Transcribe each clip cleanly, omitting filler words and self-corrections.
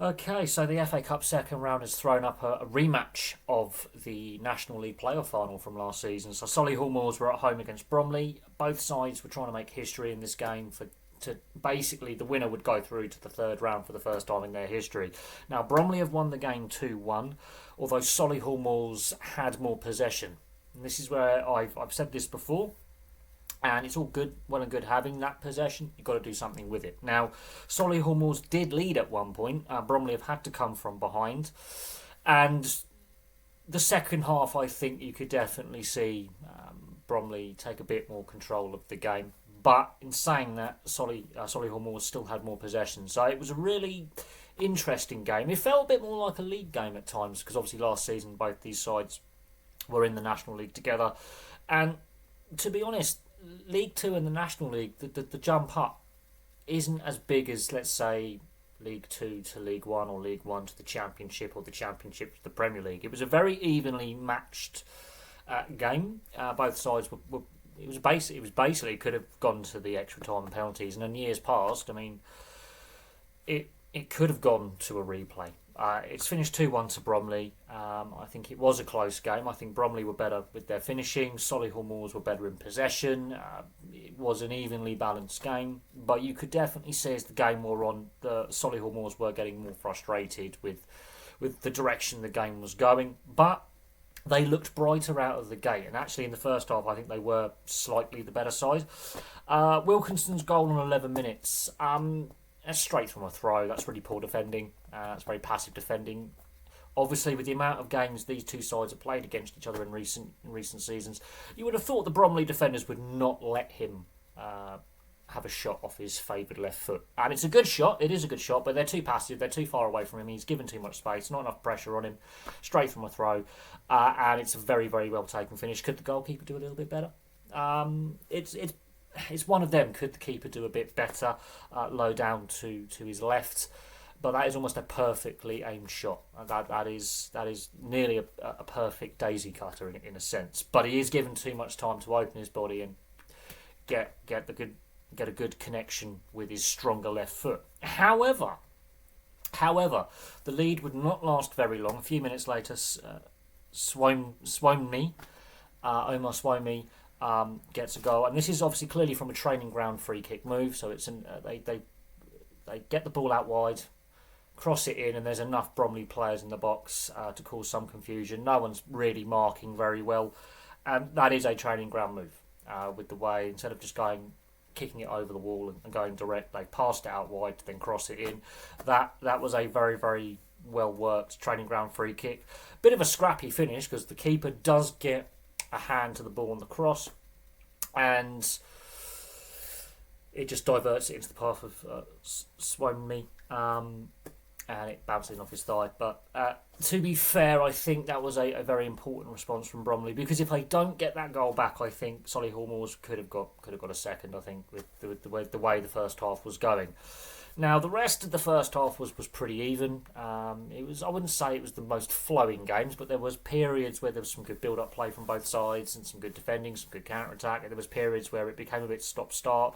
Okay, so the FA Cup second round has thrown up a rematch of the National League playoff final from last season. So Solihull Moors were at home against Bromley. Both sides were trying to make history in this game for to basically the winner would go through to the third round for the first time in their history. Now Bromley have won the game 2-1, although Solihull Moors had more possession. And this is where I've said this before. And it's all good, well and good having that possession. You've got to do something with it. Now, Solihull Moors did lead at one point. Bromley have had to come from behind. And the second half, I think you could definitely see Bromley take a bit more control of the game. But in saying that, Solihull Moors still had more possession. So it was a really interesting game. It felt a bit more like a league game at times, because obviously last season both these sides were in the National League together. And to be honest, League Two and the National League, the jump up isn't as big as, let's say, League Two to League One or League One to the Championship or the Championship to the Premier League. It was a very evenly matched game. Both sides were it was basically could have gone to the extra time and penalties, and in years past, I mean, it could have gone to a replay. It's finished 2-1 to Bromley. I think it was a close game. I think Bromley were better with their finishing. Solihull Moors were better in possession. It was an evenly balanced game. But you could definitely see as the game wore on, the Solihull Moors were getting more frustrated with the direction the game was going. But they looked brighter out of the gate. And actually in the first half, I think they were slightly the better side. Wilkinson's goal on 11 minutes. That's straight from a throw. That's really poor defending. That's very passive defending. Obviously, with the amount of games these two sides have played against each other in recent seasons, you would have thought the Bromley defenders would not let him have a shot off his favoured left foot. And it's a good shot. It is a good shot, but they're too passive. They're too far away from him. He's given too much space. Not enough pressure on him. Straight from a throw. And it's a very, very well taken finish. Could the goalkeeper do a little bit better? It's one of them. Could the keeper do a bit better? Low down to his left. But that is almost a perfectly aimed shot. That is nearly a perfect daisy cutter in a sense. But he is given too much time to open his body and get a good connection with his stronger left foot. However, the lead would not last very long. A few minutes later, Omar Swomey gets a goal, and this is obviously clearly from a training ground free kick move. So it's they get the ball out wide, cross it in, and there's enough Bromley players in the box to cause some confusion. No one's really marking very well, and that is a training ground move. With the way, instead of just kicking it over the wall and going direct, they passed it out wide to then cross it in. That was a very, very well worked training ground free kick. Bit of a scrappy finish because the keeper does get a hand to the ball on the cross, and it just diverts it into the path of Swomey, and it bounces off his thigh. But to be fair, I think that was a very important response from Bromley, because if they don't get that goal back, I think Solihull Moors could have got a second. I think with the way the first half was going. Now the rest of the first half was pretty even. It was, I wouldn't say it was the most flowing games, but there was periods where there was some good build-up play from both sides and some good defending, some good counter-attack, and there was periods where it became a bit stop-start.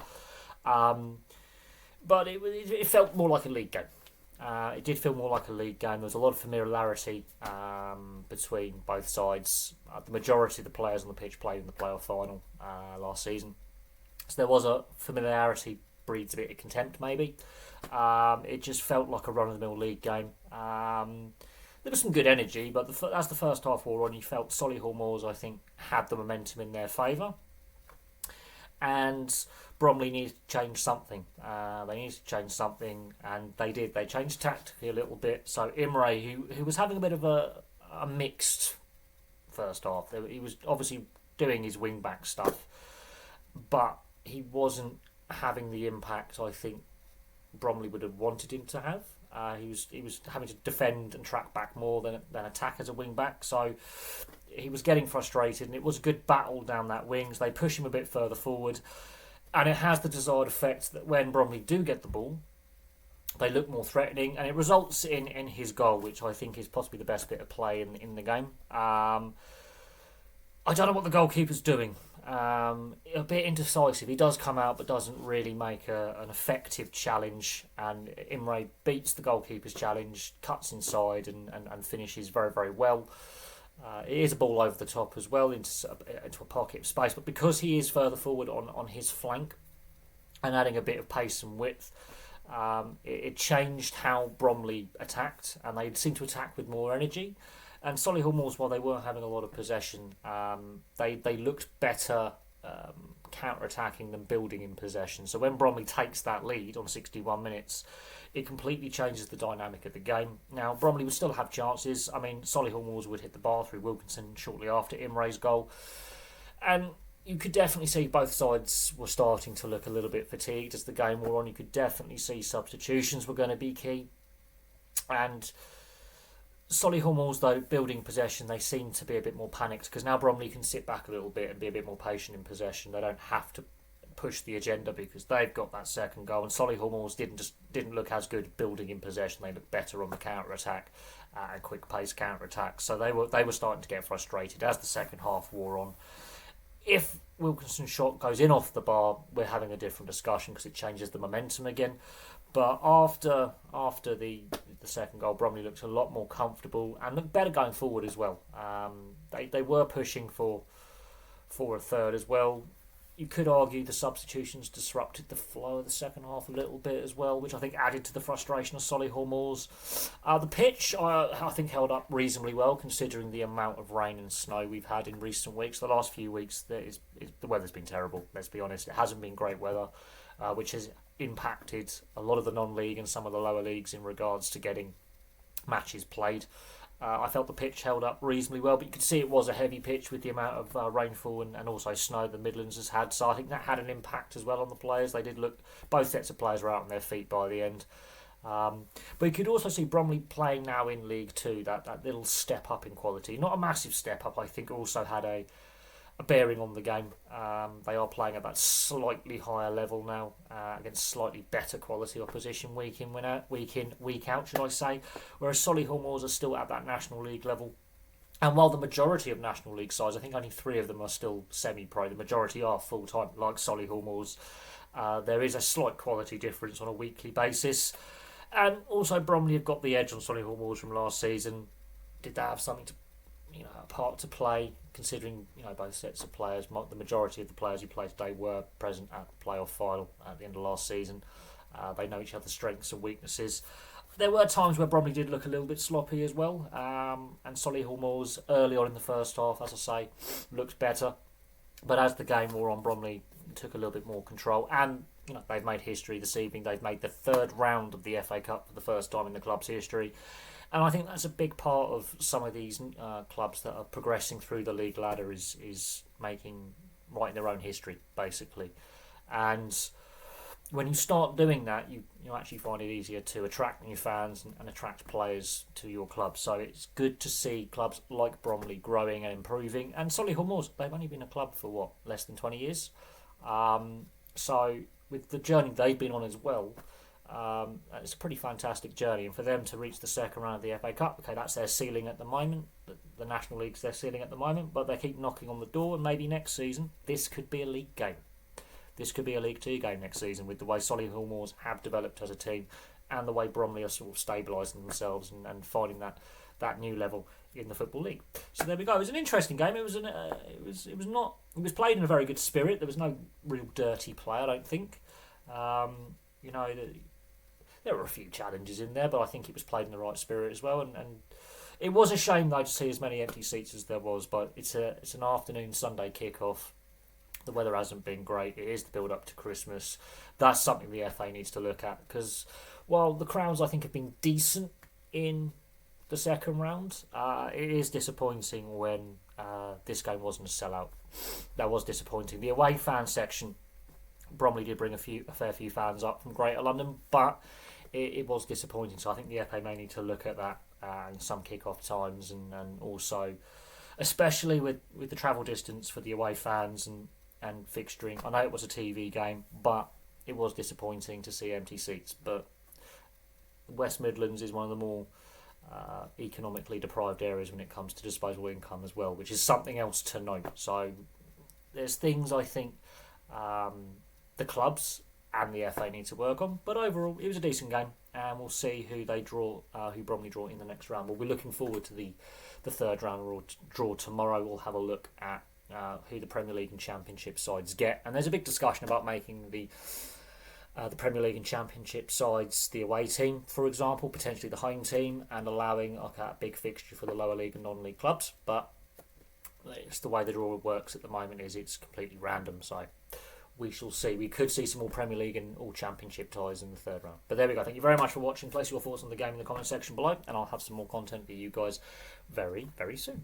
But it felt more like a league game. It did feel more like a league game. There was a lot of familiarity between both sides. The majority of the players on the pitch played in the playoff final last season. So there was a familiarity, breeds a bit of contempt maybe. It just felt like a run-of-the-mill league game. There was some good energy, but as the first half wore on, you felt Solihull Moors, I think, had the momentum in their favour. And Bromley needed to change something. They needed to change something, and they did. They changed tactically a little bit. So Imray, who was having a bit of a mixed first half, he was obviously doing his wing-back stuff, but he wasn't having the impact I think Bromley would have wanted him to have. He was having to defend and track back more than attack as a wing back, so he was getting frustrated, and it was a good battle down that wing. So they push him a bit further forward, and it has the desired effect that when Bromley do get the ball, they look more threatening, and it results in his goal, which I think is possibly the best bit of play in the game. I don't know what the goalkeeper's doing. A bit indecisive. He does come out, but doesn't really make an effective challenge. And Imray beats the goalkeeper's challenge, cuts inside, and finishes very, very well. It is a ball over the top as well into a pocket of space, but because he is further forward on his flank and adding a bit of pace and width, it changed how Bromley attacked, and they seemed to attack with more energy. And Solihull Moors, while they were having a lot of possession, they looked better counter-attacking than building in possession. So when Bromley takes that lead on 61 minutes, it completely changes the dynamic of the game. Now, Bromley would still have chances. I mean, Solihull Moors would hit the bar through Wilkinson shortly after Imray's goal. And you could definitely see both sides were starting to look a little bit fatigued as the game wore on. You could definitely see substitutions were going to be key. And Solihull Moors, though, building possession, they seem to be a bit more panicked because now Bromley can sit back a little bit and be a bit more patient in possession. They don't have to push the agenda because they've got that second goal. And Solihull Moors didn't look as good building in possession. They looked better on the counter attack and quick pace counter attack. So they were starting to get frustrated as the second half wore on. If Wilkinson's shot goes in off the bar, we're having a different discussion because it changes the momentum again. But after the second goal, Bromley looked a lot more comfortable and looked better going forward as well. They were pushing for a third as well. You could argue the substitutions disrupted the flow of the second half a little bit as well, which I think added to the frustration of Solihull Moors. The pitch, I think, held up reasonably well considering the amount of rain and snow we've had in recent weeks. The last few weeks, the weather's been terrible, let's be honest. It hasn't been great weather, which has impacted a lot of the non-league and some of the lower leagues in regards to getting matches played. I felt the pitch held up reasonably well, but you could see it was a heavy pitch with the amount of rainfall and also snow the Midlands has had. So I think that had an impact as well on the players. They did look, both sets of players were out on their feet by the end. But you could also see Bromley playing now in League Two, that little step up in quality. Not a massive step up, I think also had a bearing on the game. They are playing at that slightly higher level now against slightly better quality opposition week in, week out, should I say. Whereas Solihull Moors are still at that National League level. And while the majority of National League sides, I think only 3 of them are still semi-pro, the majority are full-time, like Solihull Moors. There is a slight quality difference on a weekly basis. And also Bromley have got the edge on Solihull Moors from last season. Did they have something to, a part to play, considering both sets of players, the majority of the players who played today were present at the playoff final at the end of last season. They know each other's strengths and weaknesses. There were times where Bromley did look a little bit sloppy as well, and Solihull Moors early on in the first half, as I say, looked better. But as the game wore on, Bromley took a little bit more control, and they've made history this evening. They've made the 3rd round of the FA Cup for the first time in the club's history. And I think that's a big part of some of these clubs that are progressing through the league ladder is writing their own history, basically. And when you start doing that, you actually find it easier to attract new fans and attract players to your club. So it's good to see clubs like Bromley growing and improving. And Solihull Moors, they've only been a club for, less than 20 years? So with the journey they've been on as well, it's a pretty fantastic journey, and for them to reach the second round of the FA Cup, okay, that's their ceiling at the moment. The National League's their ceiling at the moment, but they keep knocking on the door, and maybe next season this could be a league game. This could be a League 2 game next season with the way Solihull Moors have developed as a team and the way Bromley are sort of stabilising themselves and finding that new level in the Football League. So there we go. It was an interesting game. It was played in a very good spirit. There was no real dirty play, I don't think. There were a few challenges in there, but I think it was played in the right spirit as well. And it was a shame, though, to see as many empty seats as there was. But it's an afternoon Sunday kickoff. The weather hasn't been great. It is the build up to Christmas. That's something the FA needs to look at, because while the crowds I think have been decent in the second round, it is disappointing when this game wasn't a sellout. That was disappointing. The away fan section, Bromley did bring a fair few fans up from Greater London, but it was disappointing. So I think the FA may need to look at that in some kick-off times, and also, especially with the travel distance for the away fans and fixturing. I know it was a TV game, but it was disappointing to see empty seats. But West Midlands is one of the more economically deprived areas when it comes to disposable income as well, which is something else to note. So there's things I think the clubs and the FA need to work on. But overall, it was a decent game, and we'll see who they draw, who Bromley draw in the next round. We'll be looking forward to the third round draw tomorrow. We'll have a look at who the Premier League and Championship sides get, and there's a big discussion about making the Premier League and Championship sides the away team, for example, potentially the home team, and allowing a big fixture for the lower league and non-league clubs. But it's the way the draw works at the moment, is it's completely random. So we shall see. We could see some more Premier League and all Championship ties in the third round. But there we go. Thank you very much for watching. Place your thoughts on the game in the comment section below, and I'll have some more content for you guys very, very soon.